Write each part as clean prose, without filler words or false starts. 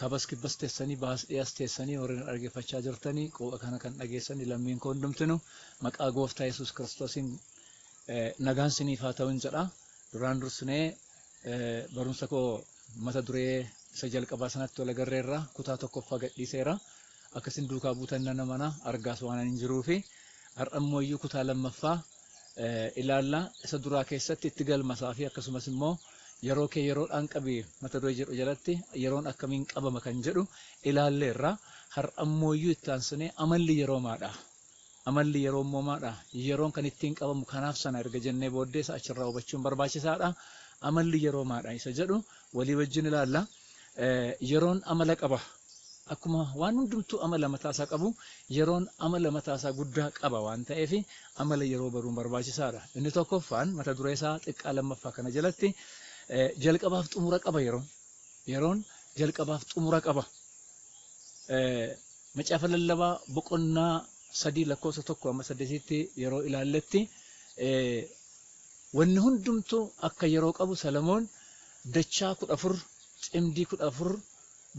kabas kibbas teessanii baas dhiyaas teessanii warreen argeffachaa jirtanii qooqa kana kan dhageessanii lammiin koo hundumtinu maqaa gooftaa Yesuus Kiristoosiin nagaan siniif haa ta'u jedha. Duraan dursinee barumsa koo mata duree isa jalqabaa sanatti wal agarreerra kutaa tokkoffaa gadhiiseera. Akkasin duukaa buutan nama mana argaas waan hin jiruufi har'ammoo iyyuu kutaa lammaffaa ilaalla. Isa duraa keessatti itti galmasaa fi akkasumas immoo yeroo kee yeroodhaan qabi mata duree jedhu jalatti yeroon akkamiin qabama kan jedhu ilaalleerra. Har'ammoo iyyuu itti aansinee amalli yeroo maadha. Amalli yeroo maadha. Yeroon kan ittiin qabamu kanaaf sana erga jennee booddee isa achirraa hubachuun barbaachisaadha. Amalli yeroo maadha isa jedhu walii wajjin ilaalla. Yeroon amala qaba. Akkuma waan hundumtuu amala mataasaa qabu yeroon amala mataasaa guddaa qaba waan ta'eef amala yeroo baruun barbaachisaadha. Inni tokkoffaan mata duree isaa xiqqaa lammaffaa kana jalatti jalqabaaf xumura qaba yeroon. Yeroon jalqabaaf xumura qaba. Macaafa lallabaa boqonnaa 3:1-8 yeroo ilaalletti wanni hundumtuu akka yeroo qabu Salamoon dachaa 14 cimdii 14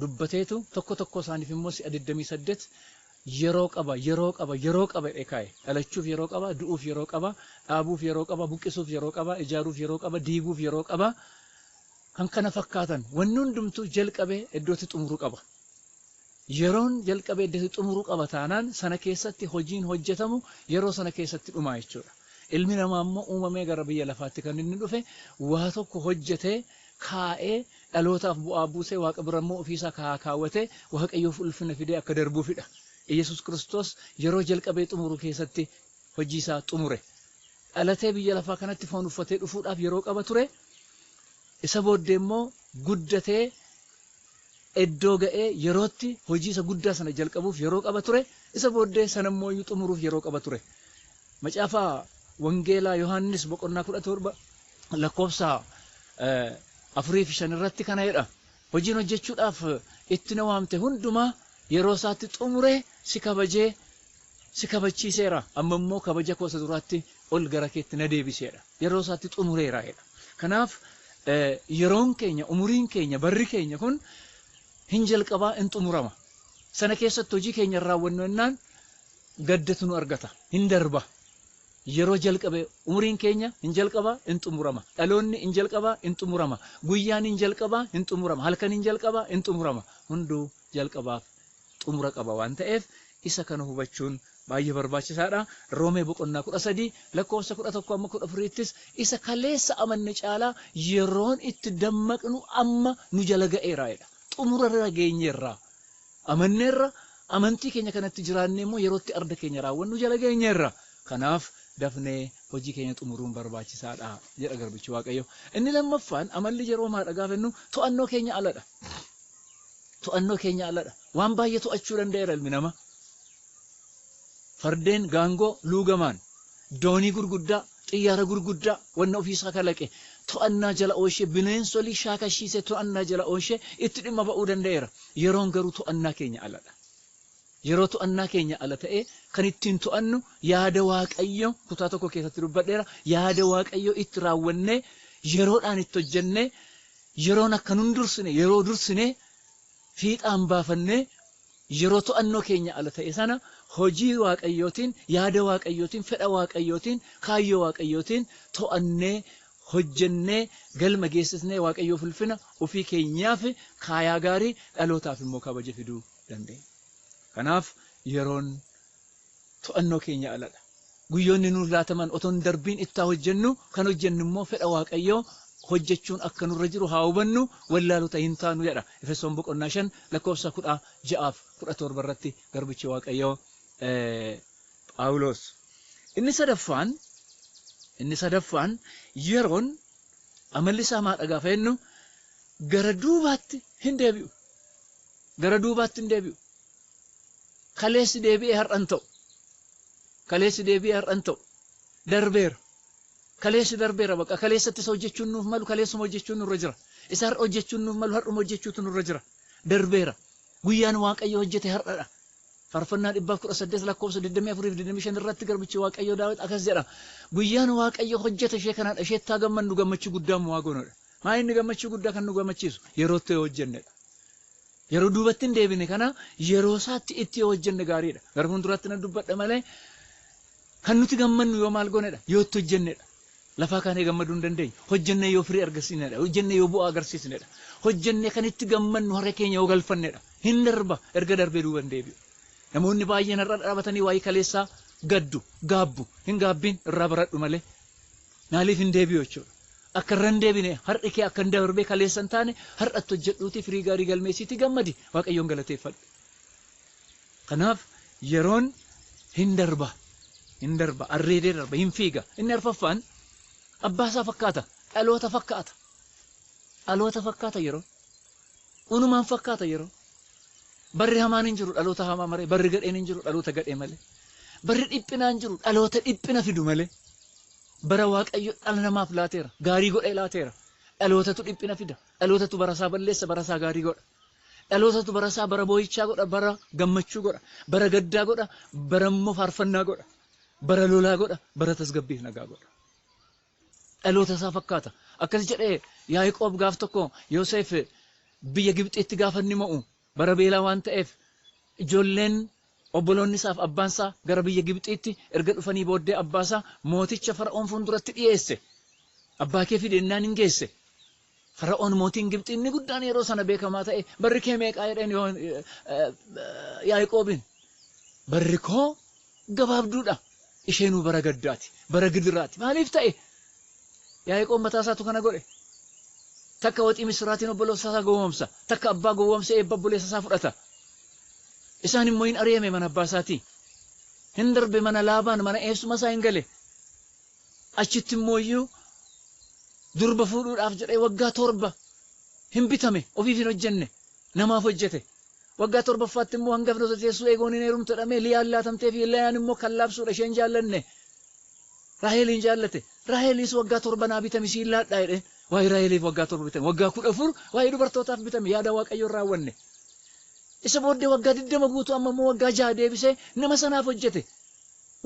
dubbateetu tokko isaaniif immoo 28 yeroo qaba eekaa'e. Dhalachuuf yeroo qaba, du'uuf yeroo qaba, dhaabuuf yeroo qaba, buqqisuuf yeroo qaba, ijaaruuf yeroo qaba, diiguuf yeroo qaba. Kan kana fakkaatan wanni hundumtuu jalqabee iddootti xumuruu qaba. Yeroon jalqabee iddootti xumuruu qaba taanaan sana keessatti hojiin hojjetamu yeroo sana keessatti dhumaa jechuudha. Ilmi namaa immoo uumamee gara biyya lafaatti kan inni dhufe waa tokko hojjetee kaa'ee dhalootaaf bu'aa buusee waaqa bira immoo ofiisaa kaawwatee waaqayyoof ulfina fidee akka darbuufidha. Yesuus Kiristoos yeroo jalqabee xumuruu keessatti hojii isaa xumure. Dhalatee biyya lafaa kanatti foon uffatee dhufuudhaaf yeroo qaba ture. Isa booddee immoo guddatee iddoo ga'ee yerootti hojii isa guddaa sana jalqabuuf yeroo qaba ture. Isa booddee sana immoo xumuruuf yeroo qaba ture. Macaafa Wangeelaa Yohaannis boqonnaa 17 lakkoofsa 4-5 irratti kana jedha. Hojiin hojjechuudhaaf itti na waamte hundumaa yeroo isaatti xumuree si kabajee si kabachiiseera. Amma immoo kabaja koo isa duraatti ol gara keetti na deebiseera. Yeroo isaatti xumureera jedha. Kanaaf yeroon keenya, umuriin keenya, barri keenya kun hin jalqabaa hin xumurama. Sana keessatti hojii keenya raawwannu jennaan gaddatu nu argata. Hin darba. Yeroo jalqabe umuriin keenya hin jalqabaa hin xumurama. Dhaloonni hin jalqabaa hin xumurama. Guyyaan hin jalqabaa hin xumurama. Halkan hin jalqabaa hin xumurama. Hunduu jalqabaaf xumura qaba waan ta'eef isa kana hubachuun baay'ee barbaachisaadha. Roomee boqonnaa 13 lakkoofsa 11-14ttis isa kaleessa amanne caalaa yeroon itti dammaqnu amma nu jala ga'eera jedha. Xumurarra geenyeerra. Amanneerra amantii keenya kanatti jiraannee immoo yerootti arda keenya raawwannu jala geenyeerra. Kanaaf dafnee hojii keenya xumuruun barbaachisaadha jedha garbichi Waaqayyo. Inni lammaffaan amalli yeroo maadha gaafannu to'annoo keenya aladha. To'annoo keenya aladha. Waan baay'ee to'achuu danda'eera ilmi namaa. Fardeen gaangoo luugamaan doonii gurguddaa xiyyaara gurguddaa wanna ofiisaa kalaqe to'annaa jala oolchee bineensolii shaakashiisee to'annaa jala oolchee itti dhimma ba'uu danda'eera. Yeroon garuu to'annaa keenya aladha. Yeroo to'annaa keenya ala ta'ee kan ittiin to'annu yaada Waaqayyo kutaa tokko keessatti dubbadheera. Yaada Waaqayyo itti raawwannee yeroodhaan itti hojjennee yeroon akka nun dursine yeroo dursine fiixaan baafannee yeroo to'annoo keenya ala ta'e sana hojii Waaqayyootiin, yaada Waaqayyootiin, fedha Waaqayyootiin, kaayyoo Waaqayyootiin to'annee hojjennee galma geessisnee Waaqayyoof ulfina ofii keenyaaf kaayaa gaarii dhalootaaf immoo kabaja fiduu dandeenya. Kanaaf yeroon to'annoo keenya aladha. Guyyoonni nuuf laataman otoo hin darbiin itti hojjennu kan hojjennu immoo fedha Waaqayyoo hojjechuun akka nurra jiru haa hubannu wallaalota hin taanu jedha. Efesoon boqonnaa 5 lakkoofsa 16-17 irratti garbichi Waaqayyoo Phaawulos. Inni sadaffaan yeroon amalli isaa maadha gaafa jennu gara duubaatti hin deebi'u. Gara duubaatti hin deebi'u. Kaleessi deebi'ee har'an ta'u. Kaleessi deebi'ee har'an ta'u. Darbeera. Kaleessi darbeera bakka kaleessatti isa hojjechuun nuuf malu kaleessuma hojjechuun nurra jira. Isa har'a hojjechuun nuuf malu har'uma hojjechuutu nurra jira. Darbeera. Guyyaan Waaqayyo hojjete har'adha. Faarfannaa 118 lakkoofsa 24-25 irratti garbichi Waaqayyo Daawit akkas jedha. Guyyaan Waaqayyo hojjete ishee kanadha. Isheetti haa gammannu gammachuu guddaa moo haa goonudha. Maa inni gammachuu guddaa kan nu gammachiisu yerootti hojjennedha. Yeroo duubatti hin deebine kana yeroo isaatti itti yoo hojjenne gaariidha. Gara fuulduraatti na dubbadha malee kan nuti gammannu yoo maal goonedha yoo itti hojjennedha. Lafaa kaanee gammaduu hin dandeenyu. Hojjennee yoo firii argisiisnedha. Hojjennee yoo bu'aa agarsiisnedha. Hojjennee kan itti gammannu har'a keenya yoo galfannedha. Hin darba erga darbee duuba hin deebi'u. Namoonni baay'een har'a dhaabatanii waa'ee kaleessaa gaddu gaabbu hin gaabbiin irraa baradhu malee maaliif hin deebi'u jechuudha. Akka irra hin deebine har'i kee akka hin darbee kaleessa hin taane har'atti hojjedhuuti firii gaarii galmeessiitii gammadi Waaqayyoon galateeffadhu. Kanaaf yeroon hin darba arreedee darba hin fiiga. Inni arfaffaan abbaasaa fakkaata dhaloota fakkaata yeroo unumaan fakkaata yeroo barri hamaan hin jiru dhaloota hamaa malee barri gadheen hin jiru dhaloota gadhee malee barri dhiphinaa hin jiru dhaloota dhiphina fidu malee bara Waaqayyo dhala namaaf laateera gaarii godhee laateera dhalootatu dhiphina fida dhalootatu barasaa balleessa barasaa gaarii godha dhalootatu barasaa bara boo'ichaa godha bara gammachuu godha bara gaddaa godha bara immoo faarfannaa godha bara lolaa godha bara tasgabbii nagaa godha. Dhaloota isaa fakkaata. Akkas jedhee Yaaqoob gaaf tokko Yoosef biyya Gibxiitti gaafa inni mo'u bara beelaa waan ta'eef ijoolleen obboloonni isaaf abbaan isaa gara biyya Gibxiitti erga dhufanii booddee abbaasaa mooticha Fara'oon fuulduratti dhiyeesse. Abbaa kee fidennaan hin geesse. Fara'oon mootiin Gibxii inni guddaan yeroo sana beekamaa ta'e barri kee meeqaa jedheen Yaaqoobiin barri koo gabaabduudha. Isheenuu bara gaddaati bara gidiraati maaliif ta'e? Yaaqoob mataa isaatu kana godhe. Takka waxii misiraatiin obboleessa isaa gowwoomsa. Takka abbaa gowwoomsa eebba obboleessa isaa fudhata. Isaan immoo hin ari'ame mana abbaa isaatii. Hin darbe mana Laabaan mana eessuma isaa hin gale. Achitti immoo iyyuu durba fuudhuudhaaf jedhee waggaa 7 hin bitame ofiif hin hojjenne namaaf hojjete. Waggaa 7ffaatti immoo hangafni teessuu eegoon hin heerumte jedhamee Liyaan laatamtee fi Liyaan immoo kan laabsuudha isheen jaallanne. Raaheliin jaallate. Raahelis waggaa 7 naa bitame siin laadhaa jedheen. Waa'ee Raaheliif waggaa 7 bitame. Waggaa 14 waa'ee dubartootaaf bitame yaada Waaqayyoon raawwanne. Isa booddee waggaa 20 guutuu amma immoo waggaa 6 deebisee nama sanaaf hojjete.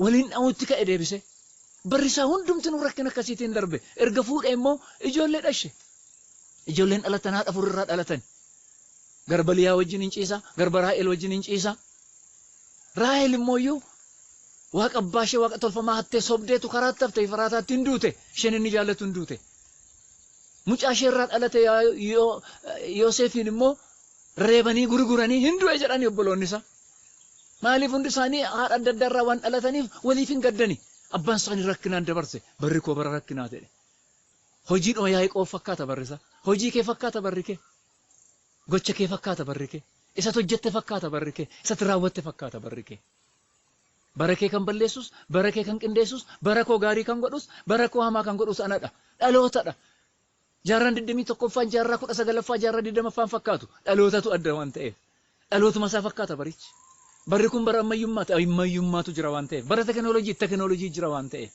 Waliin dha'uutti ka'e deebisee. Barri isaa hundumti nu rakkina akkasiitiin darbe. Erga fuudhee immoo ijoollee dhashe. Ijoolleen dhalatan haadha furirraa dhalatan. Garba Liyaa wajjin hin ciisa. Garba Raahel wajjin hin ciisa. Raahel immoo iyyuu Waaqa abbaa ishee waaqa tolfamaa hattee sobdeetu karaatti haftee faraataatti hin duute. Isheen inni jaallatu hin duute. Mucaa ishee irraa dhalate Yoosefiin immoo reebanii gurguranii hin du'e jedhanii obboloonni isaa. Maaliif hundi isaanii haadha adda addaa irraa waan dhalataniif waliif hin gaddani. Abbaan isaanii rakkinaan dabarse barri koo bara rakkinaa ta'e. Hojiidhuma Yaaqoob fakkaata barri isaa. Hojii kee fakkaata barri kee. Gocha kee fakkaata barri kee. Isatti hojjette fakkaata barri kee. Isatti raawwatte fakkaata barri kee. Bara kee kan balleessus, bara kee kan qindeessus, bara koo gaarii kan godhus, bara koo hamaa kan godhus anadha. Dhalootadha. Jaarraan 21ffaan, jaarraa 19ffaa, jaarraa 20ffaan fakkaatu. Dhalootatu adda waan ta'eef. Dhalootuma isaa fakkaata barichi. Barri kun bara ammayyummaatu jira waan ta'eef. Bara teknoolojii jira waan ta'eef.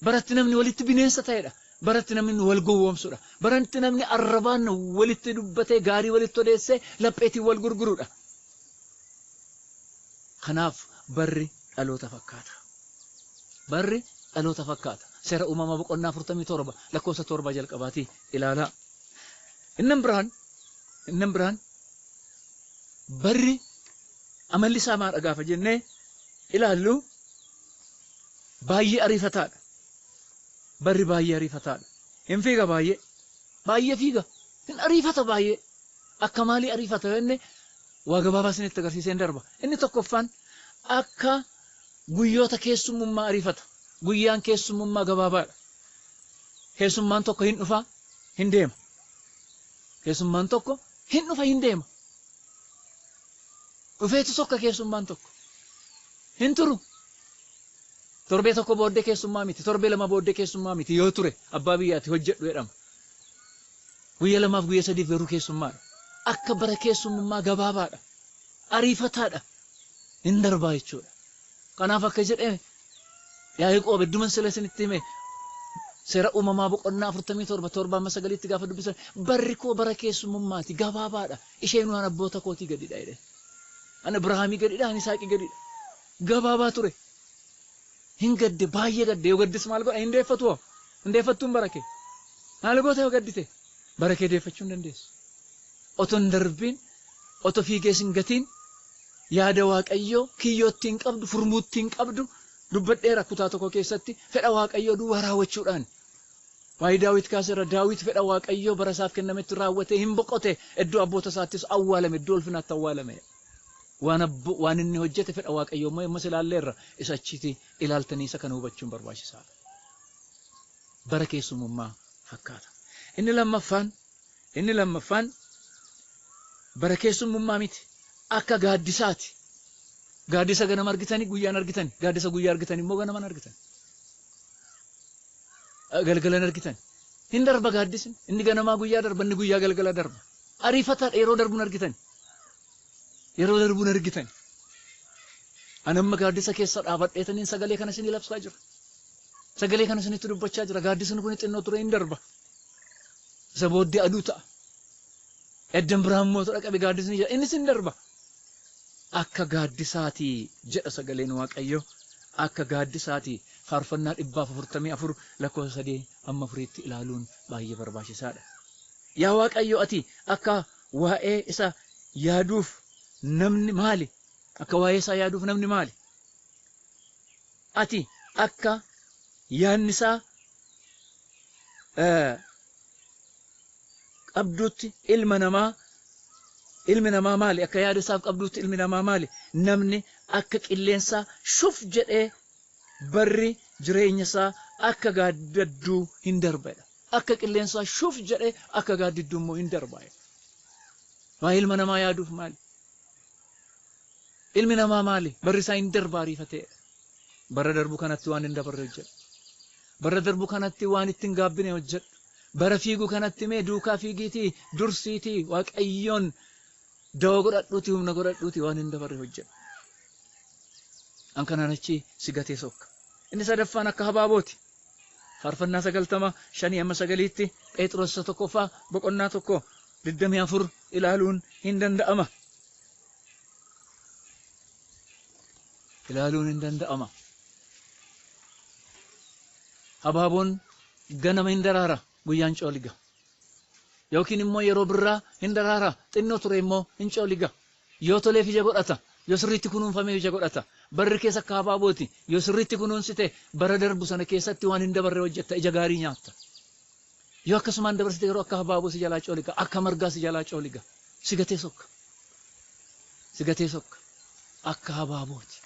Baratti namni walitti bineensa ta'edha. Baratti namni wal gowwoomsudha. Baratti namni arrabaan walitti dubbatee gaarii walitti odeessee lapheetiin wal gurgurudha. Kanaaf barri dhaloota fakkaata. Barri dhaloota fakkaata. Seera uumamaa boqonnaa 47 lakkoofsa 7 jalqabaatii ilaalaa. Inni biraan barri amalli isaa maadha gaafa jennee ilaallu baay'ee ariifataadha. Barri baay'ee ariifataadha. Hin fiiga baay'ee fiiga. Hin ariifata baay'ee. Akka maalii ariifata jenne waa gabaabaa isinitti agarsiiseen darba. Inni tokkoffaan akka guyyoota keessummummaa ariifata. Guyyaan keessummummaa gabaabaadha. Keessummaan tokko hin dhufa hin deema. Keessummaan tokko hin dhufa hin deema. Dhufeetu tokko keessummaan tokko hin turu. Torbee tokko booddee keessummaa miti. Torbee lama booddee keessummaa miti. Yoo ture abbaa biyyaatti hojjedhu jedhama. Guyyaa lamaaf guyyaa sadiif garuu keessummaadha. Akka bara keessummummaa gabaabaadha. Ariifataadha. Hin darbaa jechuudha. Kanaaf akka jedhee Yaaqoob hedduman sila isinitti hime seera uumamaa boqonnaa 47 gaafa dubbisan barri koo bara keessummummaati gabaabaadha. Isheen waan abboota kootii gadidha jedhe. Ani Abrahaamii gadidha, ani Isaaqii gadidha. Gabaabaa ture. Hin gadde baay'ee gadde yoo gaddis maal godha hin deeffatu hoo. Hin deeffattuun bara kee. Maal goota yoo gaddite bara kee deeffachuu hin dandeessu. Otoo hin darbiin oto fiigee singatiin yaada waaqayyoo kiyyootiin qabdu furmuuttiin qabdu dubbadheera kutaa tokko keessatti fedha waaqayyoo duwwaa raawwachuudhaan waa'ee Daawit kaaseera Daawit fedha waaqayyoo bara isaaf kennametti raawwatee hin boqote iddoo abboota isaattis awwaalame iddoo ulfinaatti awwaalame waan inni hojjete fedha waaqayyoo immoo yommus ilaalleerra isa achitti ilaaltanii isa kana hubachuun barbaachisaadha. Bara keessummaa fakkaata. Inni lammaffaan bara keessummaa miti akka gaaddisaati. Gaaddisa ganama argitanii guyyaan argitanii gaaddisa guyyaa argitanii immoo ganaman argitanii. Galgalan argitan hin darba gaaddisni inni ganamaa guyyaa darba inni guyyaa galgala darba ariifataadha yeroo darbuun argitan anamma gaaddisa keessa dhaabadheetaniin sagalee kana isinii labsaa jira sagalee kana isinitti dubbachaa jira gaaddisni kun xinnoo ture hin darba isa booddee aduu ta'a eddan biraan mootodha qabe gaaddisni jira innis hin darba akka gaaddisaati jedha sagaleen waaqayyo akka gaaddisaati faarfannaa 444 lakkoofsa 3-4 ilaaluun baay'ee barbaachisaadha. Yaa waaqayyo ati akka waa'ee isa yaaduuf namni maali? Akka waa'ee isaa yaaduuf namni maali? Ati akka yaadni isaa qabduutti ilmi namaa maali? Akka yaada isaaf qabduutti ilmi namaa maali? Namni akka qilleensaa shuf jedhee barri jireenya isaa akka gaaddidduu hin darbedha. Akka qilleensaa shuf jedhee akka gaaddidduu immoo hin darbaa. Waa ilma namaa yaaduuf maali? Ilmi namaa maali? Barri isaa hin darbaa ariifatee. Bara darbu kanatti waan hin dabarre hojjedhu. Bara darbu kanatti waan ittiin gaabbine hojjedhu. Bara fiigu kanatti mee duukaa fiigiitii dursiitii waaqayyoon dawoo godhadhuutii humna godhadhuutii waan hin dabarre hojjedhu. An kanaan achi si gatee sokka. Inni sadaffaan akka habaabooti. Faarfannaa 95-9 Phexros 1:24 ilaaluun hin danda'ama. Habaaboon ganama hin daraara guyyaan cooliga. Yookiin immoo yeroo birraa hin daraara xinnoo ture immoo hin cooliga. Yoo toleef ija godhata. Yoo sirriitti kunuunfamee ija godhata. Barri keessa akka habaabooti. Yoo sirriitti kunuunsite bara darbu sana keessatti waan hin dabarre hojjetta ija gaarii nyaatta. Yoo akkasumaan dabarsite yeroo akka habaaboo si jalaa cooliga akka margaa si jalaa cooliga. Si gatee sokka. Akka habaabooti.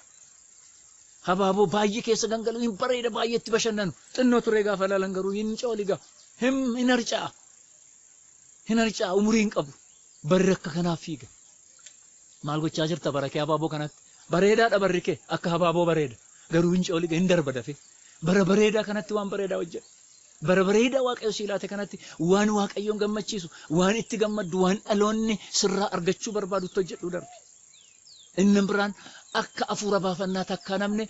Habaaboo baay'ee keessa gangalu hin bareeda baay'eetti bashannanu. Xinnoo turee gaafa ilaalan garuu hin cooliga. Hin harca'a umurii hin qabu. Barri akka kanaaf fiiga. Maal gochaa jirta bara kee habaaboo kanatti? Bareedaadha barri kee akka habaaboo bareeda. Garuu hin cooliga hin darba dafee. Bara bareedaa kanatti waan bareedaa hojjedha. Bara bareedaa waaqayyo si laate kanatti waan waaqayyoon gammachiisu, waan itti gammaddu, waan dhaloonni sirraa argachuu barbaadutti hojjedhu darbi. Inni biraan akka afuura baafannaa takka namni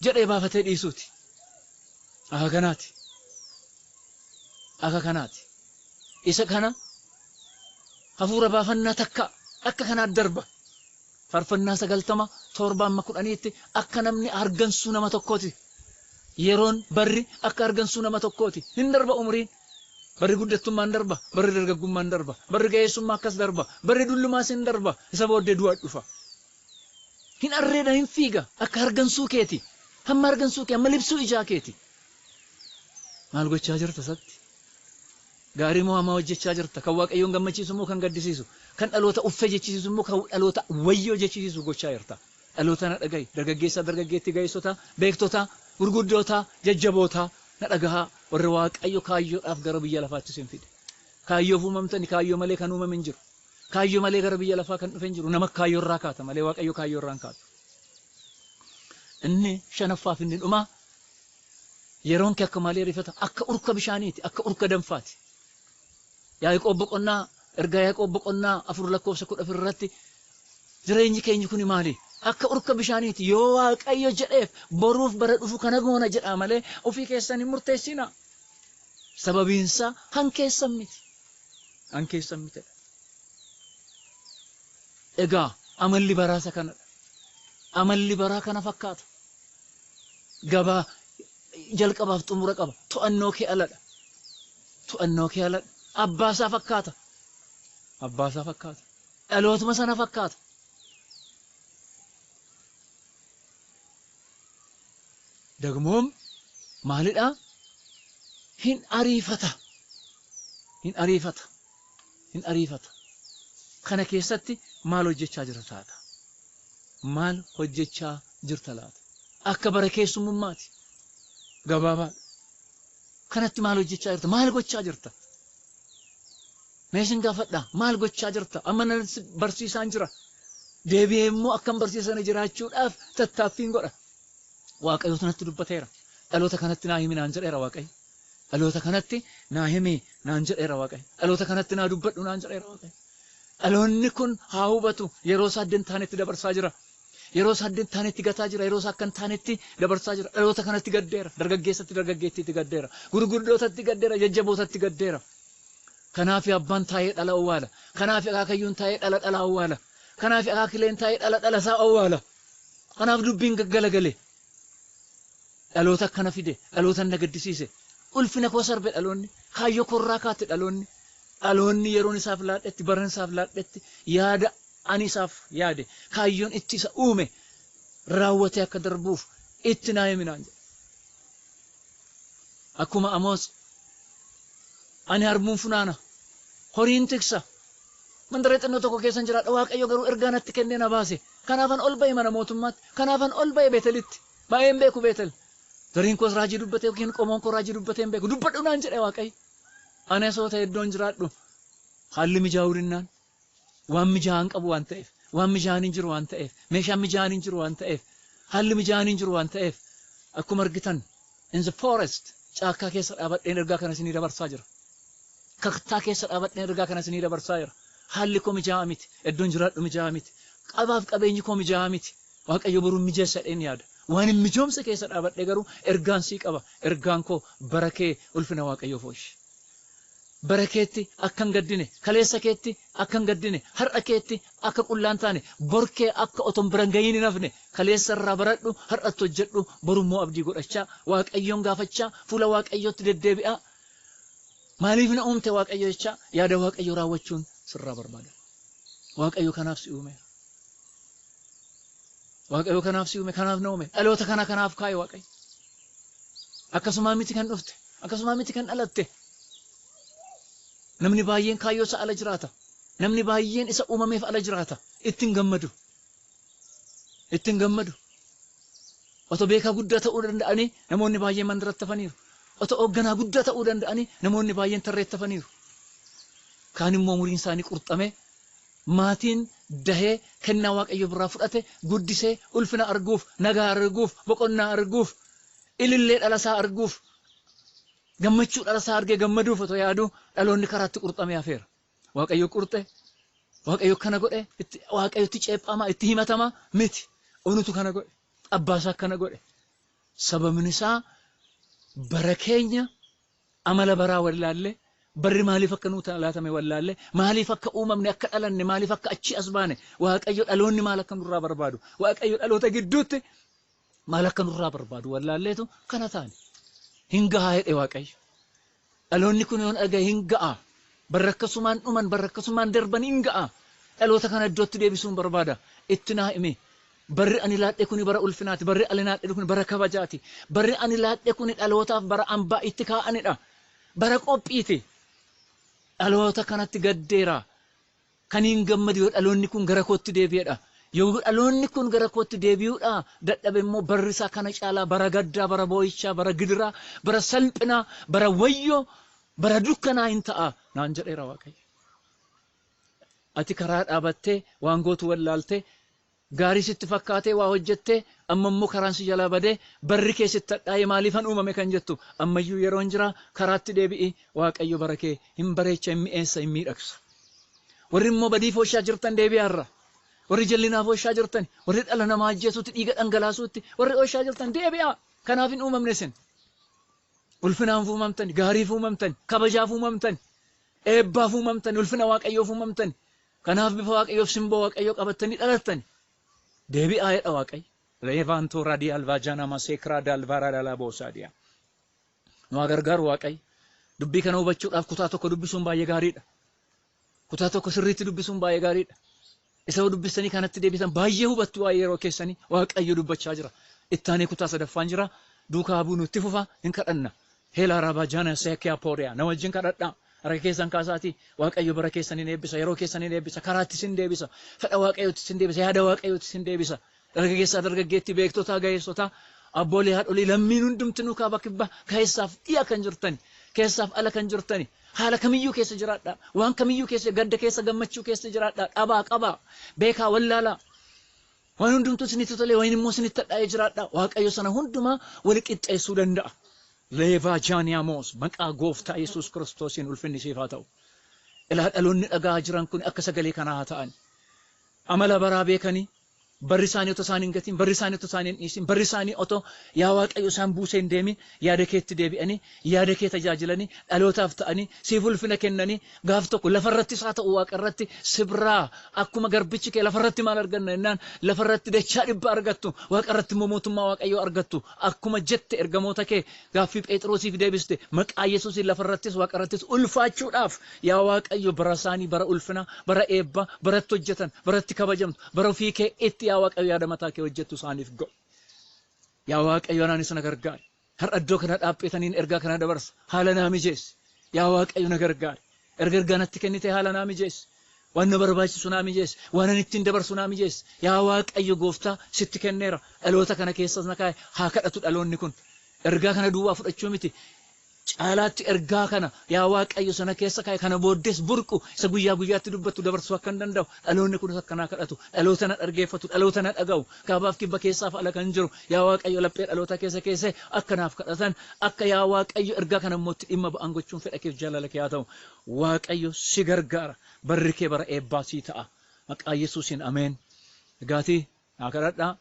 jedhee baafatee dhiisuuti. Akka kanaati. Isa kana afuura baafannaa takka akka kanaat darba. Faarfannaa 90-7-10 akka namni argansuu nama tokkooti. Yeroon barri akka argansuu nama tokkooti. Hin darba umuriin. Barri guddattummaan darba. Barri dargaggummaan darba. Barri ga'eessummaa akkas darba. Barri dullumaas hin darba. Isa booddee du'a dhufa. Hin arreeda hin fiiga. Akka argansuu keeti. Hamma argansuu kee amma libsuu ijaa keeti. Maal gochaa jirta satti? Gaarii moo hamaa hojjechaa jirta? Kan waaqayyoon gammachiisu moo kan gaddisiisu? Kan dhaloota uffee jechisiisu moo kan dhaloota wayyoo jechisiisu gochaa jirta? Dhaloota na dhagahi. Dargaggeessa dargaggeetti ga'eessota, beektota, gurguddoota, jajjaboota na dhagahaa warra waaqayyo kaayyoodhaaf gara biyya lafaatti sin fide. Kaayyoof uumamtani kaayyoo malee kan uumame hin jiru. Kaayyoo malee gara biyya lafaa kan dhufe hin jiru. Nama kaayyoo irraa kaata malee waaqayyo kaayyoo irraa hin kaatu. Inni shanaffaaf inni dhumaa yeroon kee akka malee rifata akka urka bishaaniiti akka urka danfaati. Yaaqoob boqonnaa ergaa Yaaqoob boqonnaa 4:10 irratti jireenyi keenya kuni maali? Akka urka bishaaniiti yoo waaqayyo jedheef boruuf bara dhufu kana goona jedha malee ofii keessan hin murteessina. Sababiinsa hankeessan miti. Egaa amalli baraasa kanadha. Amalli baraa kana fakkaata. Gabaa jalqabaaf xumura qaba. To'annoo kee aladha. Abbaasaa fakkaata. dhalootuma sana fakkaata. Dagmoom maalidhaa? Hin ariifata. Hin ariifata. Hin ariifata. Kana keessatti maal hojjechaa jira taata? Maal hojjechaa jirta laata? Akka bara keessummummaati. Gabaabaa. Kanatti maal hojjechaa jirta? Maal gochaa jirta? Meeshin gaafadhaa maal gochaa jirta? Amma barsiisaan jira. Deebi'ee immoo akkam barsiisana jiraachuudhaaf tattaaffiin godha. Waaqayyo sanatti dubbateera. Dhaloota kanatti naa himi naan jedheera Waaqayyo. Dhaloota kanatti naa himi naan jedheera Waaqayyo. Dhaloota kanatti naa dubbadhu naan jedheera Waaqayyo. Dhaloonni kun haa hubatu yeroo isaa adda hin taanetti dabarsaa jira. Yeroo isaa adda hin taanetti gataa jira. Yeroo isaa akka hin taanetti dabarsaa jira. Dhaloota kanatti gaddeera. Dargaggeessatti dargaggeettiitti gaddeera. Gurguddootatti gaddeera. Jajjabootatti gaddeera. Kanaaf abbaan taa'ee dhala awwaala. Kanaaf akaakayyuun taa'ee dhala awwaala. Kanaaf akaakileen taa'ee dhala isaa awwaala. Kanaaf dubbiin gaggalagale. Dhaloota akkana fide. Dhaloota na gaddisiise. Ulfina koo sarbe dhaloonni. Kaayyoo korraa kaate dhaloonni. Dhaloonni yeroon isaaf laadhetti baran isaaf laadhetti yaada ani isaaf yaade kaayyoon itti isa uume raawwatee akka darbuuf itti naa himi naan jedhe. Akkuma Amoos ani harmuun funaana horiin tiksa mandaree xinnoo tokko keessan jiraadha Waaqayyo garuu ergaa natti kennee na baase kanaafan ol ba'e mana mootummaatti kanaafan ol ba'e Beetelitti baay'een beeku Beetel dariin koos raajii dubbatee yookiin qomoon koo raajii dubbatee hin beeku dubbadhu naan jedhe Waaqayyo. Ani asoo ta'e iddoon jiraadhu haalli mijaa'uu dinnaan waan mijaa'an qabu waan ta'eef waan mijaa'an hin jiru waan ta'eef meeshaan mijaa'an hin jiru waan ta'eef haalli mijaa'an hin jiru waan ta'eef akkuma argitan in the forest caakkaa keessa dhaabadheen ergaa kana isinii dabarsaa jira. Kaktaa keessa dhaabadheen ergaa kana isinii dabarsaa jira. Haalli koo mijaa'aa miti iddoon jiraadhu mijaa'aa miti qabaaf qabeenyi koo mijaa'aa miti Waaqayyo boruun mijeessa dheen yaada. Waan hin mijoomse keessa dhaabadhee garuu ergaan sii qaba ergaan koo bara kee ulfina Waaqayyoof ooshi. Bara keetti akkan gaddine kaleessa keetti akkan gaddine har'a keetti akka qullaan taane borkee akka oton biran gahiin hin hafne kaleessa irraa baradhu har'atti hojjedhu borummoo abdii godhachaa Waaqayyoon gaafachaa fuula Waaqayyootti deddeebi'aa maaliif na uumte Waaqayyo jechaa yaada Waaqayyo raawwachuun sirraa barbaada. Waaqayyo kanaaf si uume. Waaqayyo kanaaf si uume kanaaf na uume dhaloota kanaaf kaaye Waaqayyo. Akkasumaa miti kan dhufte akkasumaa miti kan dhalatte. Namni baay'een kaayyoo isa ala jiraata. Namni baay'een isa uumameef ala jiraata. Ittiin gammadu. Ittiin gammadu. Otoo beekaa guddaa ta'uu danda'anii namoonni baay'een mandarattafaniiru. Otoo hoogganaa guddaa ta'uu danda'anii namoonni baay'een tarreettafaniiru. Kaan immoo umuriin isaanii qurxamee maatiin dahee kennaa Waaqayyo biraa fudhate guddisee ulfina arguuf nagaa arguuf boqonnaa arguuf ilillee dhalasaa arguuf gammachuu dhalasaa argee gammaduuf otoo yaadu dhaloonni karaatti qurxamee hafeera. Waaqayyo qurxe Waaqayyo kana godhe Waaqayyotti ceephamaa itti himatamaa miti. Onutu kana godhe abbaasaa kana godhe. Sababni isaa bara keenya amala baraa wallaalle barri maaliif akka nuti laatame wallaalle maaliif akka uumamne akka dhalanne maaliif akka achi as baane Waaqayyo dhaloonni maal akka nurraa barbaadu Waaqayyo dhaloota gidduutti maal akka nurraa barbaadu wallaalleetu kana taane. Hinga'a jedhe Waaqayyo. Dhaloonni kun yoon dhagaye hinga'a. Barra akkasumaan dhuman barra akkasumaan darban hinga'a. Dhaloota kana iddootti deebisuun barbaada. Itti naa himi. Barri ani laadhe kuni bara ulfinaati. Barri ani laadhe kuni bara kabajaati. Barri ani laadhe kuni dhalootaaf bara hambaa itti kaa'anidha. Bara qophiiti. Dhaloota kanatti gaddeera. Kan hin gammadu yoo dhaloonni kun gara kootti deebi'edha. Yoo dhaloonni kun gara kootti deebi'uudha dadhabe immoo barri isaa kana caalaa bara gaddaa bara boo'ichaa bara gidiraa bara salphinaa bara wayyoo bara dukkanaa hin ta'a naan jedheera Waaqayyo. Ati karaa dhaabattee waan gootu wallaaltee gaarii sitti fakkaatee waa hojjettee amma immoo karaan si jalaa badee barri kee sitti hadhaa'ee maaliifan uumame kan jettu ammayyuu yeroo hin jira karaatti deebi'i Waaqayyo bara kee hin bareecha hin mi'eessa hin miidhagsa. Warri immoo badii fooshaa jirtan deebi'aarra. Warri jallinaa fooshaa jirtan warri dhala namaa ajjeesuutti dhiiga dhangalaasuutti warri fooshaa jirtan deebi'a. Kanaaf hin uumamne isin. Ulfinaaf uumamtan gaariif uumamtan kabajaaf uumamtan eebbaaf uumamtan ulfina Waaqayyoof uumamtan. Kanaaf bifa Waaqayyoof simboo Waaqayyoo qabattanii dhalattan. Deebi'aa jedha Waaqayyo. Reevaantoo raadiyaal vaajana maseekraa daalvaara dhalaa boosaadiyaa. Nu gargaaru Waaqayyo. Dubbii kana hubachuudhaaf kutaa tokko dubbisuun baay'ee gaariidha. Kutaa tokko sirriitti dubbisuun baay'ee gaariidha. isa dubbisanii kanatti deebisan baay'ee hubattu waa'ee yeroo keessanii Waaqayyo dubbachaa jira. Ittaanee kutaa sadaffaan jira. Duukaa bu'uu nutti fufa hin kadhanna. Heela raabaa jaana seekiyaa pooriyaa na wajjin kadhadhaa. Harka keessan kaasaati Waaqayyo bara keessaniin eebbisa, yeroo keessaniin eebbisa, karaatti sin deebisa, fedha Waaqayyootti sin deebisa, yaada Waaqayyootti sin deebisa. Dargaggeessaa dargaggeetti beektotaa gaheessotaa abboolii haadholii lammiin hundumtinuu kaaba kibba keessaaf dhiyaa kan jirtani, keessaaf ala kan jirtani. Haala kamiyyuu keessa jiraadhaa, waan kamiyyuu keessa gadda keessa gammachuu keessa jiraadhaa, qabaa beekaa wallaalaa. Waan hundumtuu isinitti tolee waan immoo isinitti hadhaa'ee jiraadhaa. Waaqayyo sana hundumaa wal qixxeessuu danda'a. Leevaa jaaniyamoos maqaa gooftaa Yesuus Kiristoosiin ulfinni siif haa ta'u. Ilaa dhaloonni dhagaa jiran kun akka sagalee kanaa haa ta'an. Amala baraa beekanii barri isaanii otoo isaan hin gatiin, barri isaanii otoo isaan hin dhiisin, barri isaanii otoo yaa Waaqayyo isaan buusee hin deemin yaada keetti deebi'anii, yaada kee tajaajilanii, dhalootaaf ta'anii, siif ulfina kennanii gaaf tokko lafarrattis haa ta'u waaqarratti sibraa akkuma garbichi kee lafarratti maal arganna jennaan lafarratti dachaa dhibba argattu, waaqarratti immoo mootummaa Waaqayyoo argattu. Akkuma jette ergamoota kee gaaffii Phexrosiif deebiste maqaa Yesuusiin lafarrattis waaqarrattis ulfaachuudhaaf yaa Waaqayyo bara isaanii bara ulfina, bara eebba, baratti hojjetan, baratti kabajamtu, bara ofii kee itti yaa Waaqayyo yaada mataa kee hojjettu isaaniif go. Yaa Waaqayyo anaanis na gargaari. Har'a iddoo kana dhaabbataniin ergaa kana dabarsa. Haala naa mijeessi. Yaa Waaqayyo na gargaari. Ergaa natti kennite haala naa mijeessi. Waan na barbaachisu naa mijeessi. Waan ani ittiin dabarsu naa mijeessi. Yaa Waaqayyo gooftaa sitti kenneera. Dhaloota kana keessas na kaa'e haa kadhatu dhaloonni kun. Ergaa kana duwwaa fudhachuu miti. Caalaatti ergaa kana yaa Waaqayyo sana keessa kaa'e kana booddees burqu isa guyyaa guyyaatti dubbatu dabarsuu akka hin danda'u. Dhaloonni kunis akkanaa kadhatu. Dhaloota na dhaggeeffatu. Dhaloota na dhaga'u. Kaabaaf kibba keessaaf ala kan jiru yaa Waaqayyo laphee dhaloota keessa akkanaaf kadhatan akka yaa Waaqayyo ergaa kana immoo itti dhimma ba'an gochuun fedha keef jaalala kee haa ta'u. Waaqayyo si gargaara. Barri kee bara eebbaa sii ta'a. Maqaa Yesuusiin ameen. Dhugaatii naa kadhadhaa.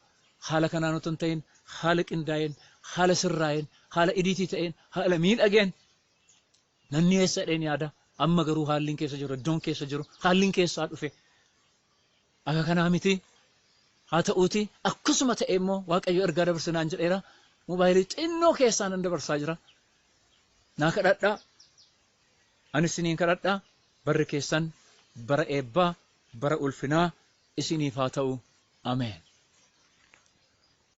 Haala kanaan otoo hin ta'in haala qindaa'een, haala sirraa'een, haala idiitii ta'een, haala miidhageen namni eessa dheen yaada. Amma garuu haalliin keessa jiru, iddoon keessa jiru, haalliin keessaa dhufe. Akka kanaa miti haa ta'uuti akkasuma ta'e immoo Waaqayyo ergaa dabarsinaan jedheera. Moobaayilii xinnoo keessaa nan dabarsaa jira. Naa kadhadhaa. Ani isiniin kadhadhaa. Barri keessan bara eebbaa, bara ulfinaa isiniif haa ta'u. Ameen.